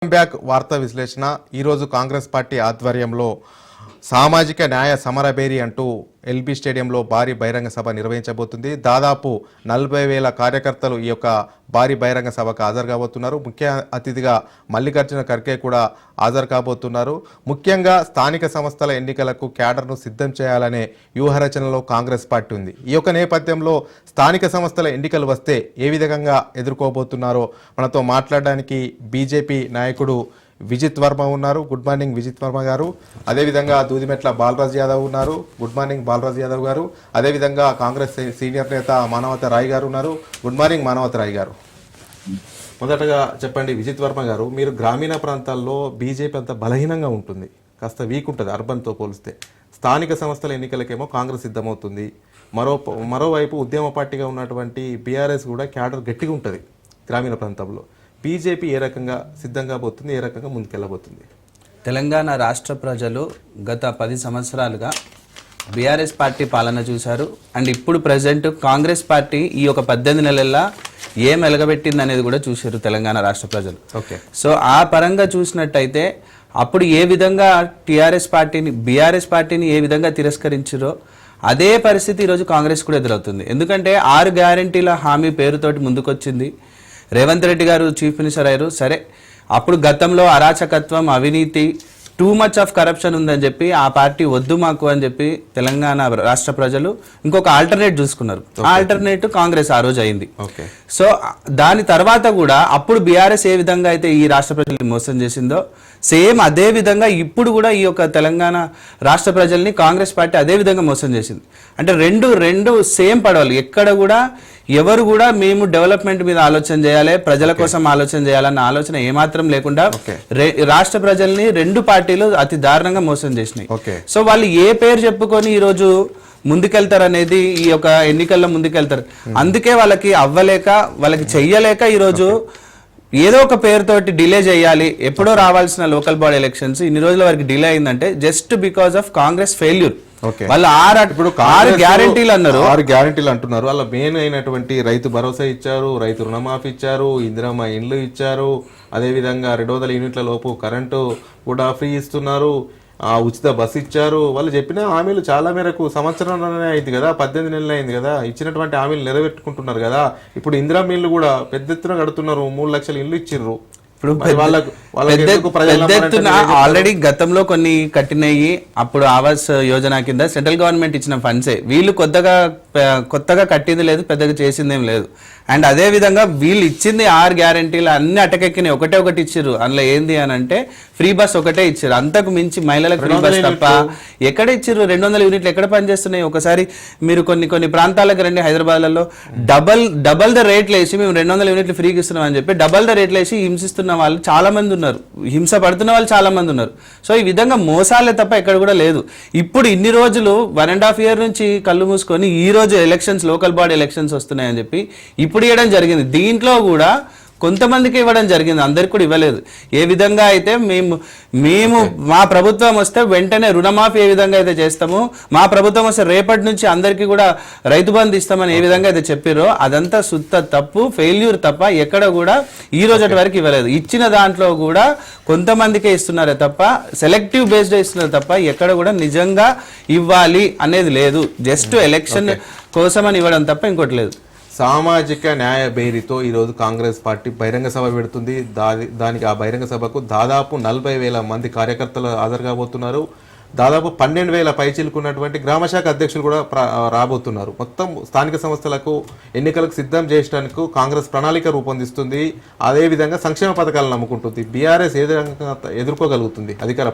Back వార్తా విశ్లేషణ ఈరోజు కాంగ్రెస్ పార్టీ ఆధ్వర్యంలో సామాజిక న్యాయ సమరబేరి అంటూ ఎల్బీ స్టేడియంలో భారీ బహిరంగ సభ నిర్వహించబోతుంది. దాదాపు 40,000 కార్యకర్తలు ఈ యొక్క భారీ బహిరంగ సభకు హాజరు కాబోతున్నారు. ముఖ్య అతిథిగా మల్లికార్జున ఖర్గే కూడా హాజరు కాబోతున్నారు. ముఖ్యంగా స్థానిక సంస్థల ఎన్నికలకు క్యాడర్ను సిద్ధం చేయాలనే వ్యూహరచనలో కాంగ్రెస్ పార్టీ ఉంది. ఈ యొక్క నేపథ్యంలో స్థానిక సంస్థల ఎన్నికలు వస్తే ఏ విధంగా ఎదుర్కోబోతున్నారో మనతో మాట్లాడడానికి బీజేపీ నాయకుడు విజిత్ వర్మ ఉన్నారు. గుడ్ మార్నింగ్ విజిత్ వర్మ గారు. అదేవిధంగా దూదిమెట్ల బాలరాజ్ యాదవ్ ఉన్నారు. గుడ్ మార్నింగ్ బాలరాజ్ యాదవ్ గారు. అదేవిధంగా కాంగ్రెస్ సీనియర్ నేత మానవత రాయ్ గారు ఉన్నారు. గుడ్ మార్నింగ్ మానవత రాయ్ గారు. మొదటగా చెప్పండి విజిత్ వర్మ గారు, మీరు గ్రామీణ ప్రాంతాల్లో బీజేపీ అంత బలహీనంగా ఉంటుంది, కాస్త వీక్ ఉంటుంది అర్బన్తో పోలిస్తే. స్థానిక సంస్థల ఎన్నికలకేమో కాంగ్రెస్ సిద్ధమవుతుంది. మరోవైపు ఉద్యమ పార్టీగా ఉన్నటువంటి బీఆర్ఎస్ కూడా క్యాడర్ గట్టిగా ఉంటుంది గ్రామీణ ప్రాంతంలో. బీజేపీ ఏ రకంగా సిద్ధంగా పోతుంది, ఏ రకంగా ముందుకెళ్ళబోతుంది? తెలంగాణ రాష్ట్ర ప్రజలు గత 10 సంవత్సరాలుగా బీఆర్ఎస్ పార్టీ పాలన చూశారు. అండ్ ఇప్పుడు ప్రజెంట్ కాంగ్రెస్ పార్టీ ఈ ఒక 18 నెలల్లో ఏం ఎలగబెట్టింది అనేది కూడా చూశారు తెలంగాణ రాష్ట్ర ప్రజలు. ఓకే, సో ఆ పరంగా చూసినట్టయితే అప్పుడు ఏ విధంగా బీఆర్ఎస్ పార్టీని ఏ విధంగా తిరస్కరించారో అదే పరిస్థితి ఈరోజు కాంగ్రెస్ కూడా ఎదురవుతుంది. ఎందుకంటే 6 గ్యారంటీల హామీ పేరుతోటి ముందుకొచ్చింది. రేవంత్ రెడ్డి గారు చీఫ్ మినిస్టర్ అయ్యారు. సరే, అప్పుడు గతంలో అరాచకత్వం, అవినీతి, టూ మచ్ ఆఫ్ కరప్షన్ ఉందని చెప్పి ఆ పార్టీ వద్దు మాకు అని చెప్పి తెలంగాణ రాష్ట్ర ప్రజలు ఇంకొక ఆల్టర్నేట్ చూసుకున్నారు. ఆల్టర్నేట్ కాంగ్రెస్ ఆ రోజు అయింది. సో దాని తర్వాత కూడా అప్పుడు బీఆర్ఎస్ ఏ విధంగా అయితే ఈ రాష్ట్ర ప్రజల్ని మోసం చేసిందో సేమ్ అదే విధంగా ఇప్పుడు కూడా ఈ యొక్క తెలంగాణ రాష్ట్ర ప్రజల్ని కాంగ్రెస్ పార్టీ అదే విధంగా మోసం చేసింది. అంటే రెండు సేమ్ పడవాలి. ఎక్కడ కూడా ఎవరు కూడా మేము డెవలప్మెంట్ మీద ఆలోచన చేయాలి, ప్రజల కోసం ఆలోచన చేయాలన్న ఆలోచన ఏమాత్రం లేకుండా రాష్ట్ర ప్రజల్ని 2 పార్టీలు అతి దారుణంగా మోసం చేసినాయి. సో వాళ్ళు ఏ పేరు చెప్పుకొని ఈరోజు ముందుకెళ్తారు అనేది ఈ యొక్క ఎన్నికల్లో ముందుకెళ్తారు. అందుకే వాళ్ళకి అవ్వలేక, వాళ్ళకి చెయ్యలేక ఈరోజు ఏదో ఒక పేరుతోటి డిలే చేయాలి. ఎప్పుడో రావాల్సిన లోకల్ బాడీ ఎలక్షన్స్ ఇన్ని రోజుల వరకు డిలే అయిందంటే just because of Congress failure. వాళ్ళు 6 గ్యారంటీలు అన్నారు, 6 గ్యారంటీలు అంటున్నారు. అలా మెయిన్ అయినటువంటి రైతు భరోసా ఇచ్చారు, రైతు రుణమాఫీ ఇచ్చారు, ఇందిరమ్మ ఇండ్లు ఇచ్చారు, అదేవిధంగా 200 యూనిట్ల లోపు కరెంటు కూడా ఫ్రీ ఇస్తున్నారు, ఉచిత బస్సు ఇచ్చారు. వాళ్ళు చెప్పిన హామీలు చాలా మేరకు సంవత్సరంలోనే అయింది కదా, 18 నెలలు అయింది కదా, ఇచ్చినటువంటి హామీలు నెరవేర్చుకుంటున్నారు కదా. ఇప్పుడు ఇందిరమ్మ ఇల్లు కూడా పెద్ద ఎత్తున కడుతున్నారు, 3 లక్షల ఇల్లు ఇచ్చిర్రు. ఆల్రెడీ గతంలో కొన్ని కట్టినయి అప్పుడు ఆవాస్ యోజన కింద సెంట్రల్ గవర్నమెంట్ ఇచ్చిన ఫండ్సే. వీళ్ళు కొత్తగా కట్టింది లేదు, పెద్దగా చేసిందేం లేదు. అండ్ అదే విధంగా వీళ్ళు ఇచ్చింది 6 గ్యారంటీలు అన్ని అటకెక్కినాయి. ఒకటి ఇచ్చారు. అందులో ఏంది అని అంటే ఫ్రీ బస్ ఒకటే ఇచ్చారు. అంతకు మించి మహిళలకు ఫ్రీ బస్ తప్ప ఎక్కడ ఇచ్చారు? 200 యూనిట్లు ఎక్కడ పనిచేస్తున్నాయి? ఒకసారి మీరు కొన్ని ప్రాంతాలకు రండి, హైదరాబాద్లలో డబల్ ద రేట్లు వేసి మేము 200 యూనిట్లు ఫ్రీకి ఇస్తున్నాం అని చెప్పి డబల్ ద రేట్లు వేసి హింసిస్తున్న వాళ్ళు చాలా మంది ఉన్నారు, హింస పడుతున్న వాళ్ళు చాలా మంది ఉన్నారు. సో ఈ విధంగా మోసాలే తప్ప ఎక్కడ కూడా లేదు. ఇప్పుడు ఇన్ని రోజులు 1.5 year నుంచి కళ్ళు మూసుకొని ఈ రోజు ఎలక్షన్స్, లోకల్ బాడీ ఎలక్షన్స్ వస్తున్నాయని చెప్పి ఇప్పుడు ఇవ్వడం జరిగింది. దీంట్లో కూడా కొంతమందికి ఇవ్వడం జరిగింది, అందరికి కూడా ఇవ్వలేదు. ఏ విధంగా అయితే మేము మా ప్రభుత్వం వస్తే వెంటనే రుణమాఫీ ఏ విధంగా అయితే చేస్తామో, మా ప్రభుత్వం వస్తే రేపటి నుంచి అందరికీ కూడా రైతు బంధు ఇస్తామని ఏ విధంగా అయితే చెప్పారో అదంతా సుత్త తప్పు, ఫెయిల్యూర్ తప్ప ఎక్కడ కూడా ఈ రోజు వరకు ఇవ్వలేదు. ఇచ్చిన దాంట్లో కూడా కొంతమందికే ఇస్తున్నారే తప్ప, సెలెక్టివ్ బేస్డ్ ఇస్తున్నారు తప్ప ఎక్కడ కూడా నిజంగా ఇవ్వాలి అనేది లేదు. జస్ట్ ఎలక్షన్ కోసమని ఇవ్వడం తప్ప ఇంకోటి లేదు. సామాజిక న్యాయ బేరీతో ఈరోజు కాంగ్రెస్ పార్టీ బహిరంగ సభ పెడుతుంది. దానికి ఆ బహిరంగ సభకు దాదాపు 40,000 మంది కార్యకర్తలు హాజరు కాబోతున్నారు. దాదాపు 12,000 పైచిలుకున్నటువంటి గ్రామశాఖ అధ్యక్షులు కూడా రాబోతున్నారు. మొత్తం స్థానిక సంస్థలకు ఎన్నికలకు సిద్ధం చేయడానికి కాంగ్రెస్ ప్రణాళిక రూపొందిస్తుంది. అదేవిధంగా సంక్షేమ పథకాలను నమ్ముకుంటుంది. బీఆర్ఎస్ ఏ విధంగా ఎదుర్కోగలుగుతుంది అధికార